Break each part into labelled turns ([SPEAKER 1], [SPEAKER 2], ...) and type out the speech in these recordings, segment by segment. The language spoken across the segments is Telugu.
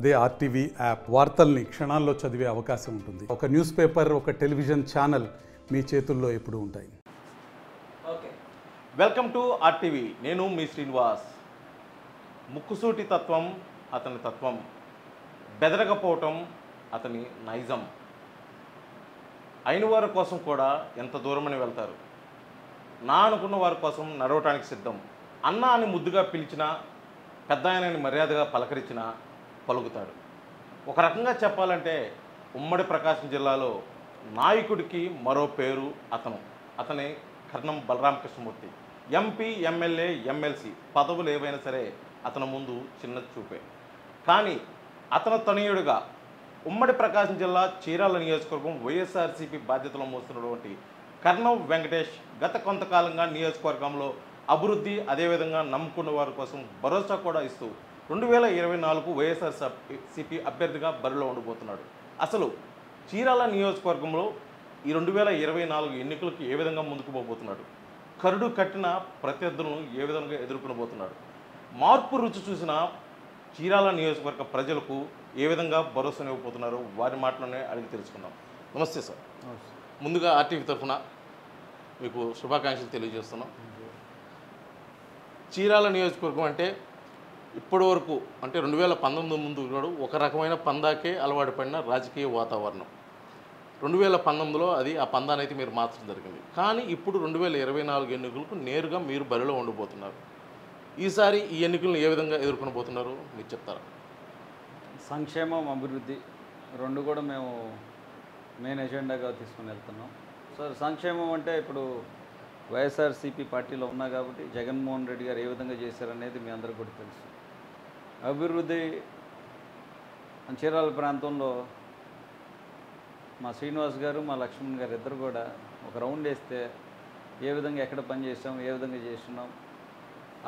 [SPEAKER 1] అదే ఆర్టీవీ యాప్ వార్తల్ని క్షణాల్లో చదివే అవకాశం ఉంటుంది. ఒక న్యూస్ పేపర్, ఒక టెలివిజన్ ఛానల్ మీ చేతుల్లో ఎప్పుడూ ఉంటాయి.
[SPEAKER 2] Okay, welcome to RTV. నేను మీ శ్రీనివాస్. ముక్కుసూటి తత్వం అతని తత్వం, బెదరకపోవటం అతని నైజం. అయిన వారి కోసం కూడా ఎంత దూరమని వెళ్తారు. నా అనుకున్న వారి కోసం నడవటానికి సిద్ధం. అన్న అని ముద్దుగా పిలిచినా, పెద్ద ఆయనని మర్యాదగా పలకరించినా పలుకుతాడు. ఒక రకంగా చెప్పాలంటే ఉమ్మడి ప్రకాశం జిల్లాలో నాయకుడికి మరో పేరు అతనే కర్ణం బలరామకృష్ణమూర్తి. ఎంపీ, ఎమ్మెల్యే, ఎమ్మెల్సీ పదవులు ఏవైనా సరే అతని ముందు చిన్న చూపే. కానీ అతను తనయుడిగా ఉమ్మడి ప్రకాశం జిల్లా చీరాల నియోజకవర్గం వైఎస్ఆర్సీపీ బాధ్యతలు మోస్తున్నటువంటి కర్ణం వెంకటేష్ గత కొంతకాలంగా నియోజకవర్గంలో అభివృద్ధి, అదేవిధంగా నమ్ముకున్న వారి కోసం భరోసా కూడా ఇస్తూ 2024 వైఎస్ఆర్సీపీ అభ్యర్థిగా బరిలో ఉండబోతున్నాడు. అసలు చీరాల నియోజకవర్గంలో ఈ 2024 ఎన్నికలకు ఏ విధంగా ముందుకు పోబోతున్నాడు, కరుడు కట్టిన ప్రత్యర్థులను ఏ విధంగా ఎదుర్కొనబోతున్నాడు, మార్పు రుచి చూసిన చీరాల నియోజకవర్గ ప్రజలకు ఏ విధంగా భరోసానివ్వబోతున్నారు, వారి మాటలోనే అడిగి తెలుసుకుందాం. నమస్తే సార్. ముందుగా ఆర్టీవీ తరఫున మీకు శుభాకాంక్షలు తెలియజేస్తున్నాం. చీరాల నియోజకవర్గం అంటే ఇప్పటి వరకు అంటే 2019 ముందు కూడా ఒక రకమైన పందాకే అలవాటు పడిన రాజకీయ వాతావరణం. 2019లో ఆ పందాన్ని అయితే మీరు మార్చడం జరిగింది. కానీ ఇప్పుడు 2024 ఎన్నికలకు నేరుగా మీరు బరిలో ఉండబోతున్నారు. ఈసారి ఈ ఎన్నికలను ఏ విధంగా ఎదుర్కొనబోతున్నారు మీరు చెప్తారా?
[SPEAKER 3] సంక్షేమం, అభివృద్ధి రెండు కూడా మేము మెయిన్ ఎజెండాగా తీసుకుని వెళ్తున్నాం. సో సంక్షేమం అంటే ఇప్పుడు వైఎస్ఆర్సీపీ పార్టీలో ఉన్నా కాబట్టి జగన్మోహన్ రెడ్డి గారు ఏ విధంగా చేశారనేది మీ అందరికీ కూడా తెలుసు. అభివృద్ధి చీరాల ప్రాంతంలో మా శ్రీనివాస్ గారు, మా లక్ష్మణ్ గారు ఇద్దరు కూడా ఒక రౌండ్ వేస్తే ఏ విధంగా ఎక్కడ పనిచేసాం, ఏ విధంగా చేస్తున్నాం,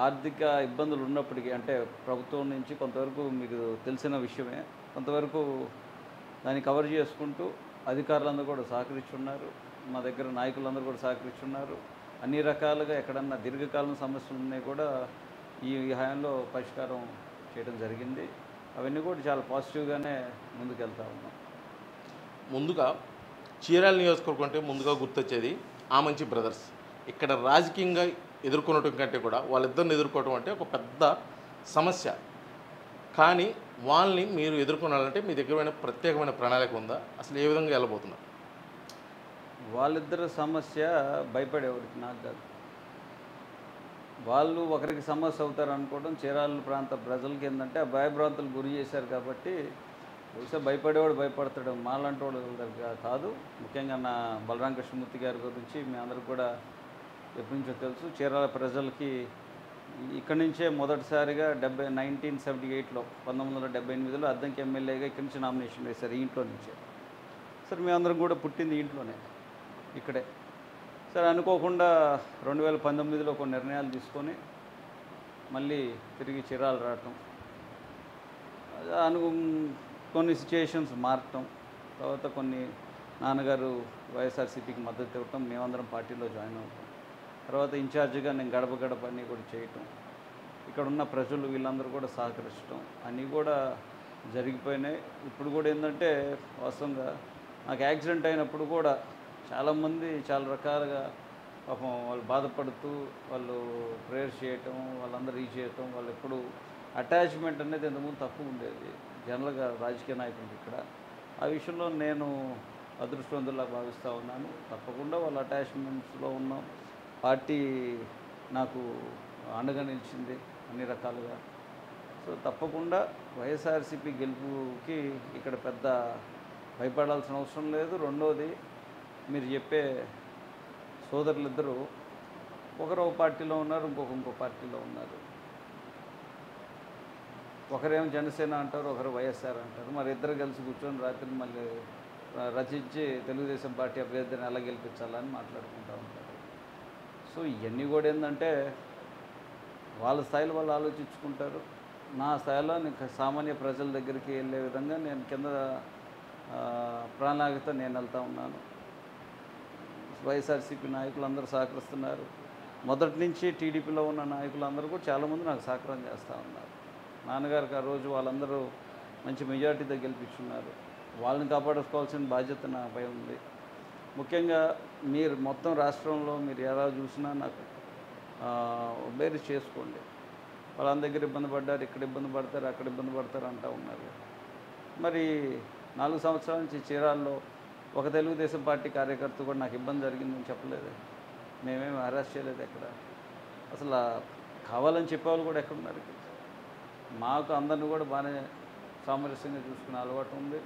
[SPEAKER 3] ఆర్థిక ఇబ్బందులు ఉన్నప్పటికీ అంటే ప్రభుత్వం నుంచి కొంతవరకు మీకు తెలిసిన విషయమే, కొంతవరకు దాన్ని కవర్ చేసుకుంటూ అధికారులందరూ కూడా సహకరిస్తున్నారు. మా దగ్గర నాయకులందరూ కూడా సహకరిస్తున్నారు. అన్ని రకాలుగా ఎక్కడన్నా దీర్ఘకాలం సమస్యలు ఉన్నాయి కూడా ఈ హయాంలో పరిష్కారం చేయడం జరిగింది. అవన్నీ కూడా చాలా పాజిటివ్గానే ముందుకెళ్తా ఉన్నాం.
[SPEAKER 2] ముందుగా చీరాల నియోజకవర్గం అంటే ముందుగా గుర్తొచ్చేది ఆమంచి బ్రదర్స్. ఇక్కడ రాజకీయంగా ఎదుర్కొనటం కంటే కూడా వాళ్ళిద్దరిని ఎదుర్కోవటం అంటే ఒక పెద్ద సమస్య. కానీ వాళ్ళని మీరు ఎదుర్కొనాలంటే మీ దగ్గర ప్రత్యేకమైన ప్రణాళిక ఉందా? అసలు ఏ విధంగా వెళ్ళబోతున్నారు?
[SPEAKER 3] వాళ్ళిద్దరు సమస్య భయపడేవాడికి నాకు కాదు. వాళ్ళు ఒకరికి సమస్య అవుతారు అనుకోవడం చీరాల ప్రాంత ప్రజలకి ఏంటంటే ఆ భయభ్రాంతులు గురి చేశారు కాబట్టి బహుశా భయపడేవాడు భయపడతాడు, మాలాంటి వాడు కాదు. ముఖ్యంగా నా బలరామకృష్ణమూర్తి గారి గురించి మీ అందరికి కూడా ఎప్పటి నుంచో తెలుసు. చీరాల ప్రజలకి ఇక్కడి నుంచే మొదటిసారిగా 1978లో 1978లో అద్దంకి ఎమ్మెల్యేగా ఇక్కడి నుంచి నామినేషన్ వేశారు, ఈ ఇంట్లో నుంచే. సరే మేమందరం కూడా పుట్టింది ఇంట్లోనే, ఇక్కడే. సరే అనుకోకుండా 2019లో కొన్ని నిర్ణయాలు తీసుకొని మళ్ళీ తిరిగి చీరాలు రావటం, కొన్ని సిచ్యుయేషన్స్ మారటం, తర్వాత కొన్ని నాన్నగారు వైఎస్ఆర్సీపీకి మద్దతు ఇవ్వటం, మేమందరం పార్టీలో జాయిన్ అవటం, తర్వాత ఇన్ఛార్జిగా నేను గడప గడప అన్నీ కూడా చేయటం, ఇక్కడ ఉన్న ప్రజలు వీళ్ళందరూ కూడా సహకరించడం అన్నీ కూడా జరిగిపోయినాయి. ఇప్పుడు కూడా ఏంటంటే వాస్తవంగా నాకు యాక్సిడెంట్ అయినప్పుడు కూడా చాలామంది చాలా రకాలుగా పాపం వాళ్ళు బాధపడుతూ వాళ్ళు ప్రేయర్స్ చేయటం, వాళ్ళందరూ రీచ్ చేయటం, వాళ్ళు ఎప్పుడు అటాచ్మెంట్ అనేది ఇంతకుముందు తక్కువ ఉండేది జనరల్గా రాజకీయ నాయకులకి ఇక్కడ. ఆ విషయంలో నేను అదృష్టవంతులా భావిస్తూ ఉన్నాను. తప్పకుండా వాళ్ళ అటాచ్మెంట్స్లో ఉన్నాం. పార్టీ నాకు అండగా నిలిచింది అన్ని రకాలుగా. సో తప్పకుండా వైఎస్ఆర్సీపీ గెలుపుకి ఇక్కడ పెద్ద భయపడాల్సిన అవసరం లేదు. రెండోది మీరు చెప్పే సోదరులిద్దరూ ఒకరు ఒక పార్టీలో ఉన్నారు, ఇంకో పార్టీలో ఉన్నారు. ఒకరేమో జనసేన అంటారు, ఒకరు వైఎస్ఆర్ అంటారు. మరి ఇద్దరు కలిసి కూర్చొని రాత్రి మళ్ళీ రచించి తెలుగుదేశం పార్టీ అభ్యర్థిని ఎలా గెలిపించాలని మాట్లాడుకుంటూ ఉంటారు. సో ఇవన్నీ కూడా ఏంటంటే వాళ్ళ స్థాయిలో వాళ్ళు ఆలోచించుకుంటారు. నా స్థాయిలో నేను సామాన్య ప్రజల దగ్గరికి వెళ్ళే విధంగా నేను కింద ప్రణాళికతో నేను వెళ్తూ ఉన్నాను. వైఎస్ఆర్సీపీ నాయకులు అందరూ సహకరిస్తున్నారు. మొదటి నుంచి టీడీపీలో ఉన్న నాయకులందరూ కూడా చాలామంది నాకు సహకారం చేస్తూ ఉన్నారు. నాన్నగారికి ఆ రోజు వాళ్ళందరూ మంచి మెజారిటీతో గెలిపించున్నారు. వాళ్ళని కాపాడుకోవాల్సిన బాధ్యత నాపై ఉంది. ముఖ్యంగా మీరు మొత్తం రాష్ట్రంలో మీరు ఎలా చూసినా నాకు బేరీ చేసుకోండి. వాళ్ళ దగ్గర ఇబ్బంది పడ్డారు, ఇక్కడ ఇబ్బంది పడతారు, అక్కడ ఇబ్బంది పడతారు అంటూ ఉన్నారు. మరి 4 సంవత్సరాల నుంచి చీరాల్లో ఒక తెలుగుదేశం పార్టీ కార్యకర్త కూడా నాకు ఇబ్బంది జరిగిందని చెప్పలేదు. మేమేమి అరెస్ట్ చేయలేదు ఎక్కడ. అసలు కావాలని చెప్పేవాళ్ళు కూడా ఎక్కడున్నారు? మాకు అందరిని కూడా బాగానే సామరస్యంగా చూసుకునే అలవాటు ఉంది.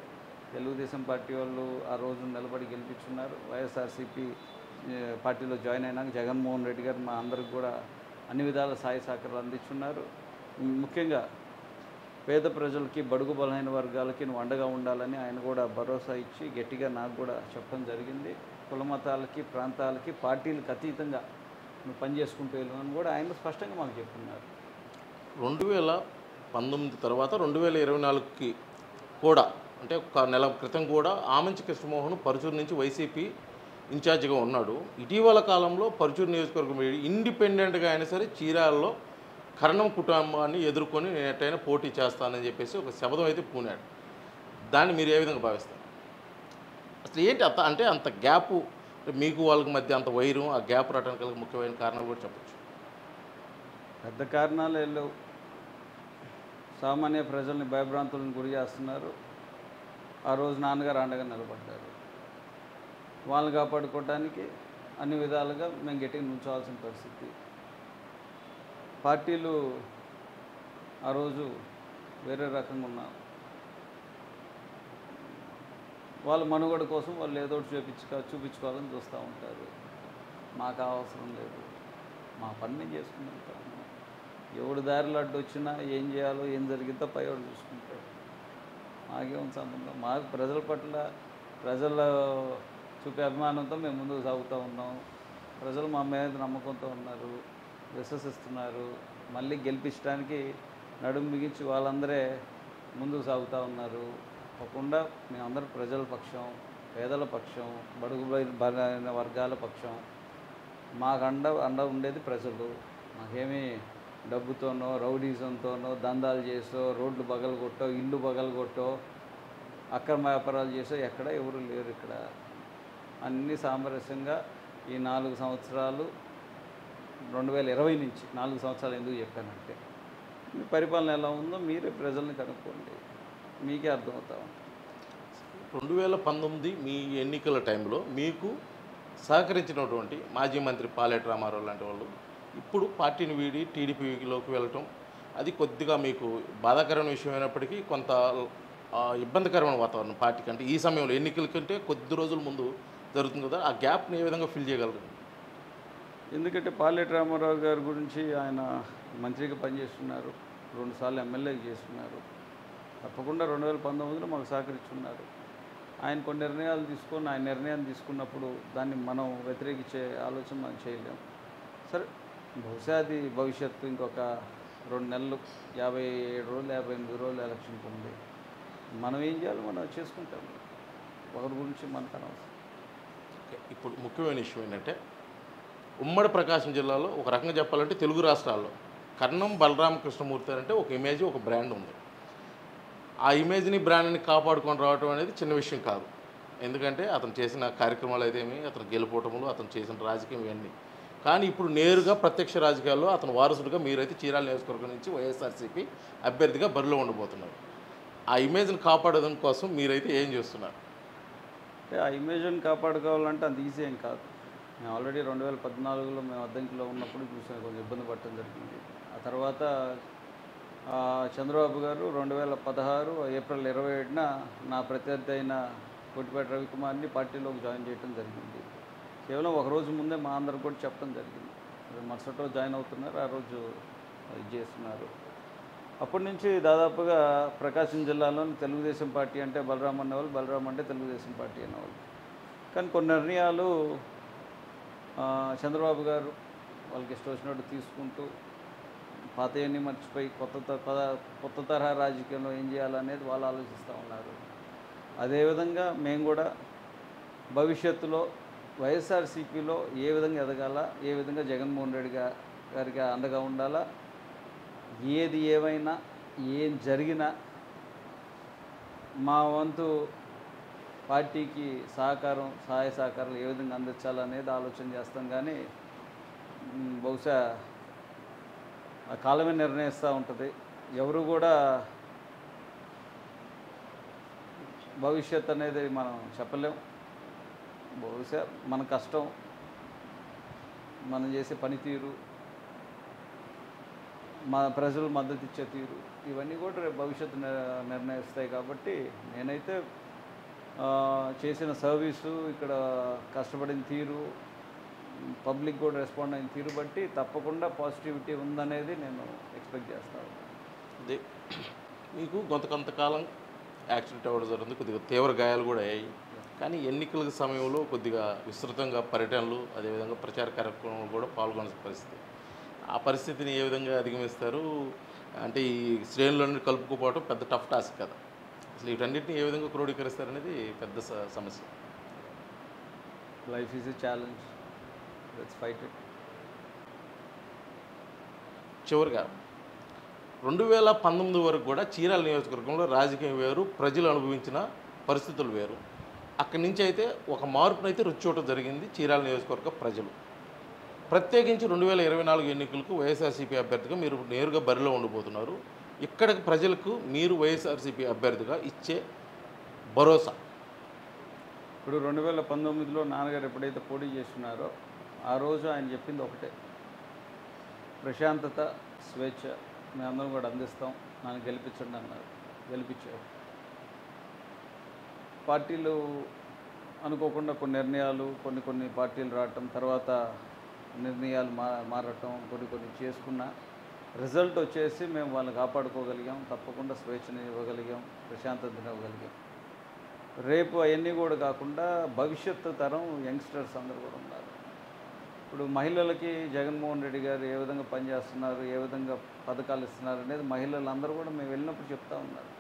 [SPEAKER 3] తెలుగుదేశం పార్టీ వాళ్ళు ఆ రోజు నిలబడి గెలిపించున్నారు. వైఎస్ఆర్సీపీ పార్టీలో జాయిన్ అయినాక జగన్మోహన్ రెడ్డి గారు మా అందరికి కూడా అన్ని విధాల సహాయ సహకారాలు అందించున్నారు. ముఖ్యంగా పేద ప్రజలకి, బడుగు బలహీన వర్గాలకి నువ్వు అండగా ఉండాలని ఆయన కూడా భరోసా ఇచ్చి గట్టిగా నాకు కూడా చెప్పడం జరిగింది. కుల మతాలకి, ప్రాంతాలకి, పార్టీలకు అతీతంగా నువ్వు పని చేసుకుంటూ వెళ్ళమని కూడా ఆయన స్పష్టంగా మాకు చెప్తున్నారు.
[SPEAKER 2] 2019 తర్వాత 2024కి కూడా, అంటే ఒక నెల క్రితం కూడా ఆమంచి కృష్ణమోహన్ పరుచూరు నుంచి వైసీపీ ఇన్ఛార్జిగా ఉన్నాడు. ఇటీవల కాలంలో పరుచూరు నియోజకవర్గం ఇండిపెండెంట్గా అయినా సరే చీరాల్లో కరణం కుటుంబాన్ని ఎదుర్కొని నేను ఎట్టయినా పోటీ చేస్తానని చెప్పేసి ఒక శపథం అయితే పూనాడు. దాన్ని మీరు ఏ విధంగా భావిస్తారు? అసలు ఏంటి అంటే అంత గ్యాపు, మీకు వాళ్ళకి మధ్య అంత వైరం, ఆ గ్యాప్ రావడానికి ముఖ్యమైన కారణం కూడా చెప్పచ్చు.
[SPEAKER 3] పెద్ద కారణాలు లేవు. సామాన్య ప్రజల్ని భయభ్రాంతులను గురి చేస్తున్నారు. ఆ రోజు నాన్నగారు అండగా నిలబడ్డారు. వాళ్ళని కాపాడుకోవడానికి అన్ని విధాలుగా మేము గట్టిగా నుంచోవాల్సిన పరిస్థితి. పార్టీలు ఆ రోజు వేరే రకంగా ఉన్నారు. వాళ్ళ మనుగడ కోసం వాళ్ళు ఏదో చూపించుకోవాలని చూస్తూ ఉంటారు. మాకు అవసరం లేదు, మా పని మేము చేసుకుంటాం. ఎవడు దారిలో అడ్డు వచ్చినా ఏం చేయాలో ఏం జరిగిద్దో పైవాడు చూసుకుంటాడు. మాకేం సంబంధం? మాకు ప్రజల పట్ల, ప్రజల చూపే అభిమానంతో మేము ముందుకు సాగుతూ ఉన్నాం. ప్రజలు మా మీద నమ్మకంతో ఉన్నారు, విశ్వసిస్తున్నారు. మళ్ళీ గెలిపించడానికి నడుము బిగించి వాళ్ళందరే ముందుకు సాగుతూ ఉన్నారు. తప్పకుండా మేమందరం ప్రజల పక్షం, పేదల పక్షం, బడుగు బలైన వర్గాల పక్షం. మాకు అండ ఉండేది ప్రజలు. మాకేమీ డబ్బుతోనో, రౌడీజంతోనో, దందాలు చేసో, రోడ్లు బగలగొట్టో, ఇల్లు బగలగొట్టో, అక్రమ వ్యాపారాలు చేసో ఎక్కడ ఎవరు లేరు. ఇక్కడ అన్నీ సామరస్యంగా ఈ 4 సంవత్సరాలు 2020 నుంచి 4 సంవత్సరాలు ఎందుకు చెప్పానంటే, మీ పరిపాలన ఎలా ఉందో మీరే ప్రజల్ని కనుక్కోండి, మీకే అర్థమవుతా ఉంటుంది.
[SPEAKER 2] 2019 మీ ఎన్నికల టైంలో మీకు సహకరించినటువంటి మాజీ మంత్రి పాలేటి రామారావు లాంటి వాళ్ళు ఇప్పుడు పార్టీని వీడి టీడీపీలోకి వెళ్ళటం, అది కొద్దిగా మీకు బాధాకరమైన విషయం అయినప్పటికీ కొంత ఇబ్బందికరమైన వాతావరణం పార్టీ కంటే ఈ సమయంలో ఎన్నికల కంటే కొద్ది రోజుల ముందు జరుగుతుంది కదా, ఆ గ్యాప్ని ఏ విధంగా ఫిల్ చేయగలరు?
[SPEAKER 3] ఎందుకంటే పాలేటి రామారావు గారి గురించి ఆయన మంత్రిగా పనిచేస్తున్నారు, 2 సార్లు ఎమ్మెల్యేగా చేస్తున్నారు. తప్పకుండా 2019లో మాకు సహకరించున్నారు. ఆయన కొన్ని నిర్ణయాలు తీసుకొని, ఆయన నిర్ణయాన్ని తీసుకున్నప్పుడు దాన్ని మనం వ్యతిరేకించే ఆలోచన మనం చేయలేము. సరే, బహుశా అది భవిష్యత్తు ఇంకొక 2 నెలలు, 57 రోజులు, 58 రోజులు ఎలక్షన్కి ఉంది. మనం ఏం చేయాలో మనం చేసుకుంటాం. ఒకరి గురించి మనకు అనవసరం.
[SPEAKER 2] ఇప్పుడు ముఖ్యమైన విషయం ఏంటంటే, ఉమ్మడి ప్రకాశం జిల్లాలో ఒక రకంగా చెప్పాలంటే తెలుగు రాష్ట్రాల్లో కర్ణం బలరామకృష్ణమూర్తి అంటే ఒక ఇమేజ్, ఒక బ్రాండ్ ఉంది. ఆ ఇమేజ్ని, బ్రాండ్ని కాపాడుకొని రావడం అనేది చిన్న విషయం కాదు. ఎందుకంటే అతను చేసిన కార్యక్రమాలు అయితేమి, అతను గెలుపోవటంలో, అతను చేసిన రాజకీయం ఇవన్నీ. కానీ ఇప్పుడు నేరుగా ప్రత్యక్ష రాజకీయాల్లో అతను వారసుడిగా మీరైతే చీరాల నియోజకవర్గం నుంచి వైఎస్ఆర్సీపీ అభ్యర్థిగా బరిలో ఉండబోతున్నారు. ఆ ఇమేజ్ని కాపాడడం కోసం మీరైతే ఏం చేస్తున్నారు?
[SPEAKER 3] ఆ ఇమేజ్ని కాపాడుకోవాలంటే అంత ఈజీ ఏం కాదు. మేము ఆల్రెడీ 2014లో మేము అద్దంకిలో ఉన్నప్పుడు చూసాం, కొంచెం ఇబ్బంది పడటం జరిగింది. ఆ తర్వాత చంద్రబాబు గారు 2016 ఏప్రిల్ 27న నా ప్రత్యర్థి అయిన కొట్టిపేట రవికుమార్ని పార్టీలోకి జాయిన్ చేయడం జరిగింది. కేవలం ఒక రోజు ముందే మా అందరికి కూడా చెప్పడం జరిగింది. మరుసటి రోజు జాయిన్ అవుతున్నారు, ఆ రోజు ఇది చేస్తున్నారు. అప్పటి నుంచి దాదాపుగా ప్రకాశం జిల్లాలోని తెలుగుదేశం పార్టీ అంటే బలరాం అనేవాళ్ళు, బలరాం అంటే తెలుగుదేశం పార్టీ అనేవాళ్ళు. కానీ కొన్ని నిర్ణయాలు చంద్రబాబు గారు వాళ్ళకి ఇష్టం వచ్చినట్టు తీసుకుంటూ పాతయన్ని మర్చిపోయి కొత్త తరహా రాజకీయంలో ఏం చేయాలనేది వాళ్ళు ఆలోచిస్తూ ఉన్నారు. అదేవిధంగా మేము కూడా భవిష్యత్తులో వైఎస్ఆర్సీపీలో ఏ విధంగా ఎదగాల, ఏ విధంగా జగన్మోహన్ రెడ్డి గారికి అండగా ఉండాలా, ఏది ఏమైనా ఏం జరిగినా మా వంతు పార్టీకి సహాయ సహకారాలు ఏ విధంగా అందించాలనేది ఆలోచన చేస్తాం. కానీ బహుశా ఆ కాలమే నిర్ణయిస్తూ ఉంటుంది. ఎవరు కూడా భవిష్యత్ అనేది మనం చెప్పలేం. బహుశా మన కష్టం, మనం చేసే పనితీరు, మా ప్రజలు మద్దతు ఇచ్చే తీరు, ఇవన్నీ కూడా రేపు భవిష్యత్తు నిర్ణయిస్తాయి. కాబట్టి నేనైతే చేసిన సర్వీసు, ఇక్కడ కష్టపడిన తీరు, పబ్లిక్ కూడా రెస్పాండ్ అయిన తీరు బట్టి తప్పకుండా పాజిటివిటీ ఉందనేది నేను ఎక్స్పెక్ట్ చేస్తాను.
[SPEAKER 2] అదే మీకు కొంతకాలం యాక్సిడెంట్ అవ్వడం జరిగింది, కొద్దిగా తీవ్ర గాయాలు కూడా అయ్యాయి. కానీ ఎన్నికల సమయంలో కొద్దిగా విస్తృతంగా పర్యటనలు, అదేవిధంగా ప్రచార కార్యక్రమాలు కూడా పాల్గొనే పరిస్థితి. ఆ పరిస్థితిని ఏ విధంగా అధిగమిస్తారు? అంటే ఈ శ్రేణులన్నీ కలుపుకోపోవడం పెద్ద టఫ్ టాస్క్ కదా. అసలు వీటన్నిటిని ఏ విధంగా క్రోడీకరిస్తారనేది పెద్ద సమస్య.
[SPEAKER 3] Life is a challenge, let's fight it.
[SPEAKER 2] చివరిగా 2019 వరకు కూడా చీరాల నియోజకవర్గంలో రాజకీయం వేరు, ప్రజలు అనుభవించిన పరిస్థితులు వేరు. అక్కడి నుంచి అయితే ఒక మార్పునైతే రుచి చూడటం జరిగింది చీరాల నియోజకవర్గ ప్రజలు. ప్రత్యేకించి 2024 ఎన్నికలకు వైఎస్ఆర్సీపీ అభ్యర్థిగా మీరు నేరుగా బరిలో ఉండబోతున్నారు. ఇక్కడికి ప్రజలకు మీరు వైఎస్ఆర్సీపీ అభ్యర్థిగా ఇచ్చే భరోసా?
[SPEAKER 3] ఇప్పుడు 2019లో నాన్నగారు ఎప్పుడైతే పోటీ చేస్తున్నారో ఆ రోజు ఆయన చెప్పింది ఒకటే, ప్రశాంతత, స్వేచ్ఛ మేమందరం కూడా అందిస్తాం, నన్ను గెలిపించండి అన్నారు. గెలిపించారు. పార్టీలు అనుకోకుండా కొన్ని నిర్ణయాలు, కొన్ని పార్టీలు రావటం, తర్వాత నిర్ణయాలు మారటం, కొన్ని చేసుకున్న రిజల్ట్ వచ్చేసి మేము వాళ్ళని కాపాడుకోగలిగాం. తప్పకుండా స్వేచ్ఛని ఇవ్వగలిగాం, ప్రశాంతతని ఇవ్వగలిగాం. రేపు అవన్నీ కూడా కాకుండా భవిష్యత్తు తరం యంగ్స్టర్స్ అందరూ కూడా ఉన్నారు. ఇప్పుడు మహిళలకి జగన్మోహన్ రెడ్డి గారు ఏ విధంగా పనిచేస్తున్నారు, ఏ విధంగా పథకాలు ఇస్తున్నారు అనేది మహిళలందరూ కూడా మేము వెళ్ళినప్పుడు చెప్తా ఉన్నారు.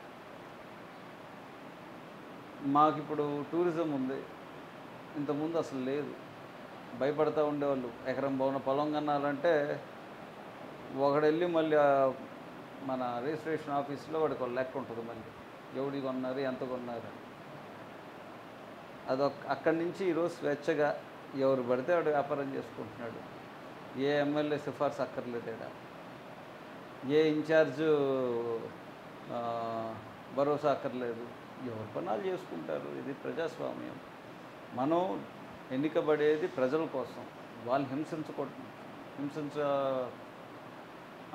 [SPEAKER 3] మాకు ఇప్పుడు టూరిజం ఉంది, ఇంతకుముందు అసలు లేదు. భయపడతా ఉండేవాళ్ళు. ఎకరం పొలం కన్నాలంటే ఒకడెళ్ళి మళ్ళీ మన రిజిస్ట్రేషన్ ఆఫీస్లో వాడికి ఒక లెక్క ఉంటుంది, మళ్ళీ ఎవడి కొన్నారు, ఎంత కొన్నారు. అక్కడి నుంచి ఈరోజు స్వేచ్ఛగా ఎవరు పడితే వాడు వ్యాపారం చేసుకుంటున్నాడు. ఏ ఎమ్మెల్యే సిఫార్సు అక్కర్లేదేడా, ఏ ఇన్ఛార్జు భరోసా అక్కర్లేదు, ఎవరు పనాలు చేసుకుంటారు. ఇది ప్రజాస్వామ్యం. మనం ఎన్నికబడేది ప్రజల కోసం. వాళ్ళు హింసించ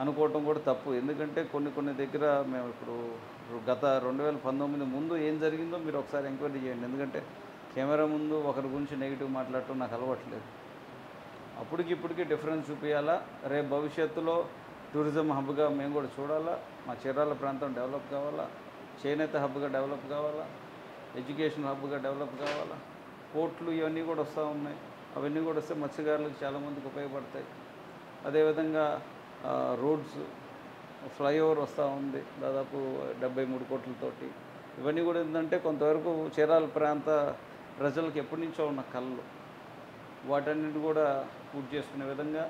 [SPEAKER 3] అనుకోవటం కూడా తప్పు. ఎందుకంటే కొన్ని దగ్గర మేము ఇప్పుడు గత 2019 ముందు ఏం జరిగిందో మీరు ఒకసారి ఎంక్వైరీ చేయండి. ఎందుకంటే కెమెరా ముందు ఒకరి గురించి నెగిటివ్ మాట్లాడటం నాకు అలవాట్లేదు. ఇప్పటికి డిఫరెన్స్ చూపించాలా. రేపు భవిష్యత్తులో టూరిజం హబ్గా మేము కూడా చూడాలా. మా చీరాల ప్రాంతం డెవలప్ కావాలా, చేనేత హబ్గా డెవలప్ కావాలా, ఎడ్యుకేషన్ హబ్గా డెవలప్ కావాలా. పోర్ట్లు ఇవన్నీ కూడా వస్తూ ఉన్నాయి. అవన్నీ కూడా వస్తే మత్స్యకారులకు చాలామందికి ఉపయోగపడతాయి. అదేవిధంగా రోడ్స్, ఫ్లైఓవర్ వస్తూ ఉంది దాదాపు 73 కోట్లతోటి. ఇవన్నీ కూడా ఏంటంటే కొంతవరకు చీరాల ప్రాంత ప్రజలకు ఎప్పటి నుంచో ఉన్న కళలు, వాటన్నిటిని కూడా పూర్తి చేసుకునే విధంగా,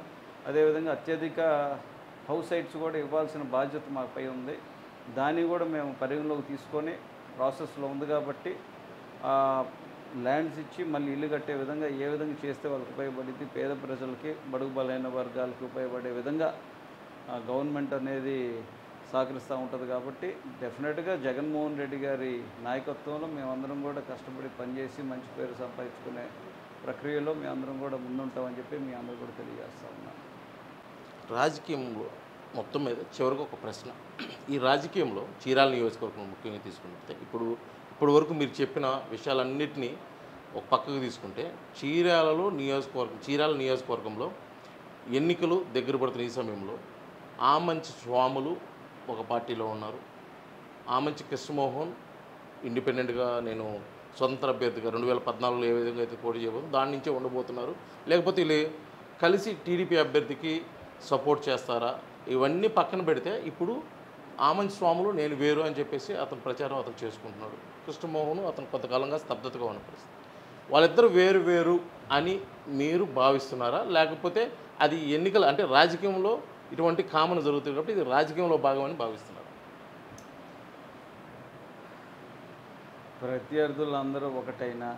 [SPEAKER 3] అదేవిధంగా అత్యధిక హౌస్ సైట్స్ కూడా ఇవ్వాల్సిన బాధ్యత మాపై ఉంది. దాన్ని కూడా మేము పరిగణలోకి తీసుకొని ప్రాసెస్లో ఉంది. కాబట్టి ల్యాండ్స్ ఇచ్చి మళ్ళీ ఇల్లు కట్టే విధంగా ఏ విధంగా చేస్తే వాళ్ళకి ఉపయోగపడింది, పేద ప్రజలకి, బడుగు బలైన వర్గాలకి ఉపయోగపడే విధంగా గవర్నమెంట్ అనేది సహకరిస్తూ ఉంటుంది. కాబట్టి డెఫినెట్గా జగన్మోహన్ రెడ్డి గారి నాయకత్వంలో మేమందరం కూడా కష్టపడి పనిచేసి మంచి పేరు సంపాదించుకునే ప్రక్రియలో మేమందరం కూడా ముందుంటామని చెప్పి మీ అందరూ కూడా తెలియజేస్తూ ఉన్నాను.
[SPEAKER 2] రాజకీయంలో మొత్తం మీద చివరికి ఒక ప్రశ్న. ఈ రాజకీయంలో చీరాల నియోజకవర్గం ముఖ్యంగా తీసుకుంటే ఇప్పుడు వరకు మీరు చెప్పిన విషయాలన్నింటినీ ఒక పక్కకు తీసుకుంటే చీరాల నియోజకవర్గంలో ఎన్నికలు దగ్గర పడుతున్న ఈ సమయంలో ఆమంచి స్వాములు ఒక పార్టీలో ఉన్నారు, ఆమంచి కృష్ణమోహన్ ఇండిపెండెంట్గా నేను స్వతంత్ర అభ్యర్థిగా 2014లో ఏ విధంగా అయితే పోటీ చేయబోతుందో దాని నుంచే ఉండబోతున్నారు. లేకపోతే వీళ్ళు కలిసి టీడీపీ అభ్యర్థికి సపోర్ట్ చేస్తారా? ఇవన్నీ పక్కన పెడితే ఇప్పుడు ఆమంచి స్వాములు నేను వేరు అని చెప్పేసి అతను ప్రచారం అతను చేసుకుంటున్నాడు. కృష్ణమోహన్ అతను కొంతకాలంగా స్తబ్దతగా ఉన్న పరిస్థితి. వాళ్ళిద్దరూ వేరు అని మీరు భావిస్తున్నారా? లేకపోతే అది ఎన్నికలు అంటే రాజకీయంలో ఇటువంటి కామన్ జరుగుతుంది కాబట్టి ఇది రాజకీయంలో భాగమని భావిస్తున్నారు?
[SPEAKER 3] ప్రత్యర్థులందరూ ఒకటైనా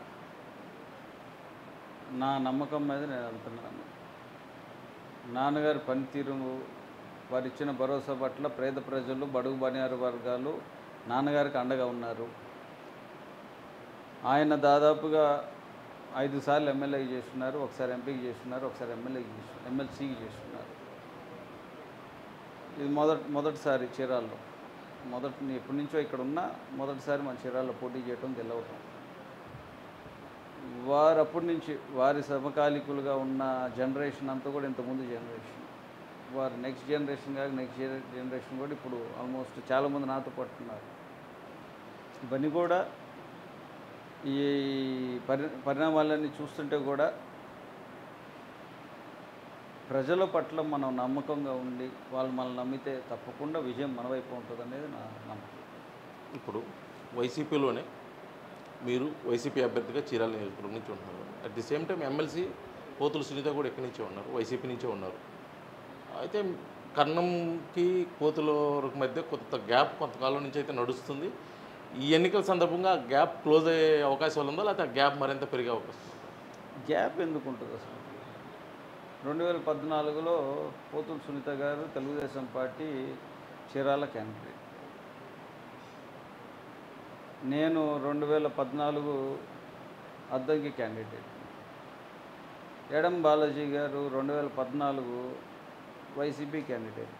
[SPEAKER 3] నా నమ్మకం మీద నేను వెళ్తున్నాను. నాన్నగారి పనితీరు, వారు ఇచ్చిన భరోసా పట్ల పేద ప్రజలు, బడుగు బనియారు వర్గాలు నాన్నగారికి అండగా ఉన్నారు. ఆయన దాదాపుగా 5 సార్లు ఎమ్మెల్యేకి చేస్తున్నారు, ఒకసారి ఎంపీకి చేస్తున్నారు, ఒకసారి ఎమ్మెల్సీకి చేస్తున్నారు. ఇది మొదటిసారి చీరాల్లో, ఎప్పటి నుంచో ఇక్కడ ఉన్న మొదటిసారి మన చీరాల్లో పోటీ చేయటం, గెలవటం. వారు అప్పటి నుంచి వారి సమకాలికులుగా ఉన్న జనరేషన్ అంతా కూడా ఇంతకుముందు జనరేషన్, వారు నెక్స్ట్ జనరేషన్ కాక నెక్స్ట్ జనరేషన్ కూడా ఇప్పుడు ఆల్మోస్ట్ చాలామంది నాతో పట్టున్నారు. ఇవన్నీ కూడా ఈ పరిణామాలన్నీ చూస్తుంటే కూడా ప్రజల పట్ల మనం నమ్మకంగా ఉండి వాళ్ళు మనల్ని నమ్మితే తప్పకుండా విజయం మన వైపు ఉంటుంది అనేది నా నమ్మకం.
[SPEAKER 2] ఇప్పుడు వైసీపీలోనే మీరు వైసీపీ అభ్యర్థిగా చీరాల నియోజకవర్గం నుంచి ఉంటున్నారు. At the same time MLC Pothula Sunitha కూడా ఎక్కడి నుంచే ఉన్నారు, వైసీపీ నుంచే ఉన్నారు. అయితే కర్ణంకి కోతుల మధ్య కొంత గ్యాప్ కొంతకాలం నుంచి అయితే నడుస్తుంది. ఈ ఎన్నికల సందర్భంగా గ్యాప్ క్లోజ్ అయ్యే అవకాశాలు ఉందా, లేకపోతే ఆ గ్యాప్ మరింత పెరిగే అవకాశం?
[SPEAKER 3] గ్యాప్ ఎందుకు ఉంటుంది అసలు? 2014లో పోతుల సునీత గారు తెలుగుదేశం పార్టీ చీరాల క్యాండిడేట్. నేను 2014 అద్దంకి క్యాండిడేట్. ఎడం Balaji garu 2014 YCP candidate.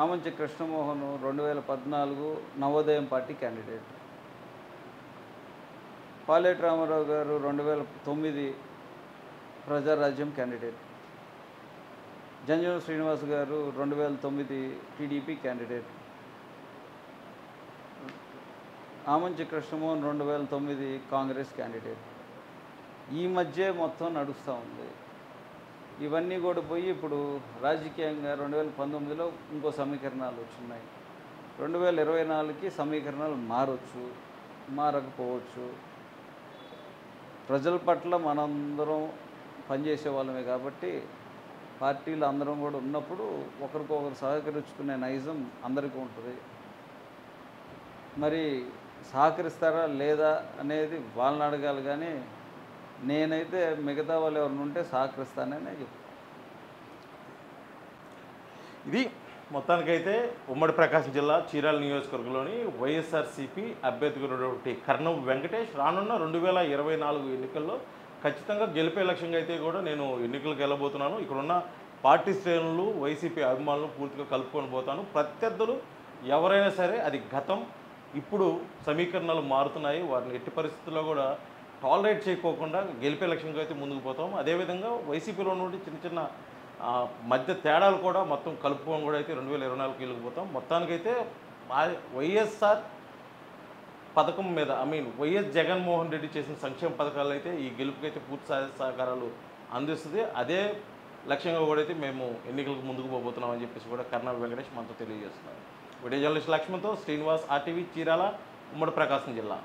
[SPEAKER 3] Amanchi Krishnamohan 2014 Navodayam party candidate. Paleti Ramarao garu 2009 Prajarajyam candidate. Janjana Srinivas garu 2009 TDP candidate. Amanchi Krishnamohan 2009 Congress candidate. ఈ మధ్య మొత్తం నడుస్తూ ఉంది. ఇవన్నీ కూడా పోయి ఇప్పుడు రాజకీయంగా 2019లో ఇంకో సమీకరణాలు వచ్చినాయి. 2024కి సమీకరణాలు మారొచ్చు, మారకపోవచ్చు. ప్రజల పట్ల మనందరం పనిచేసే వాళ్ళమే కాబట్టి పార్టీలు అందరం కూడా ఉన్నప్పుడు ఒకరికొకరు సహకరించుకునే నైజం అందరికీ ఉంటుంది. మరి సహకరిస్తారా లేదా అనేది వాళ్ళని అడగాలి, కానీ నేనైతే మిగతా వాళ్ళు ఎవరిని ఉంటే సహకరిస్తాననే చెప్తాను.
[SPEAKER 2] ఇది మొత్తానికైతే ఉమ్మడి ప్రకాశం జిల్లా చీరాల నియోజకవర్గంలోని వైఎస్ఆర్సీపీ అభ్యర్థిగా కర్ణం వెంకటేష్ రానున్న 2024 ఎన్నికల్లో ఖచ్చితంగా గెలిపే లక్ష్యంగా అయితే కూడా నేను ఎన్నికలకు వెళ్ళబోతున్నాను. ఇక్కడున్న పార్టీ శ్రేణులు, వైసీపీ అభిమానులు పూర్తిగా కలుపుకొని పోతాను. ప్రత్యర్థులు ఎవరైనా సరే, అది గతం, ఇప్పుడు సమీకరణాలు మారుతున్నాయి, వారిని ఎట్టి పరిస్థితుల్లో కూడా టాలరేట్ చేయకోకుండా గెలిపే లక్ష్యంగా అయితే ముందుకు పోతాం. అదేవిధంగా వైసీపీలో నుండి చిన్న చిన్న మధ్య తేడాలు కూడా మొత్తం కలుపుకొని కూడా అయితే 2024కి వెళ్ళిపోతాం. మొత్తానికైతే వైఎస్ఆర్ పథకం మీద వైఎస్ జగన్మోహన్ రెడ్డి చేసిన సంక్షేమ పథకాలు అయితే ఈ గెలుపుకైతే పూర్తి సహకారాలు అందిస్తుంది. అదే లక్ష్యంగా కూడా అయితే మేము ఎన్నికలకు ముందుకు పోబోతున్నామని చెప్పేసి కూడా కర్ణం వెంకటేష్ మనతో తెలియజేస్తున్నారు. వీడియో జర్నలిస్ట్ లక్ష్మణ్తో శ్రీనివాస్, RTV చీరాల, ఉమ్మడి ప్రకాశం జిల్లా.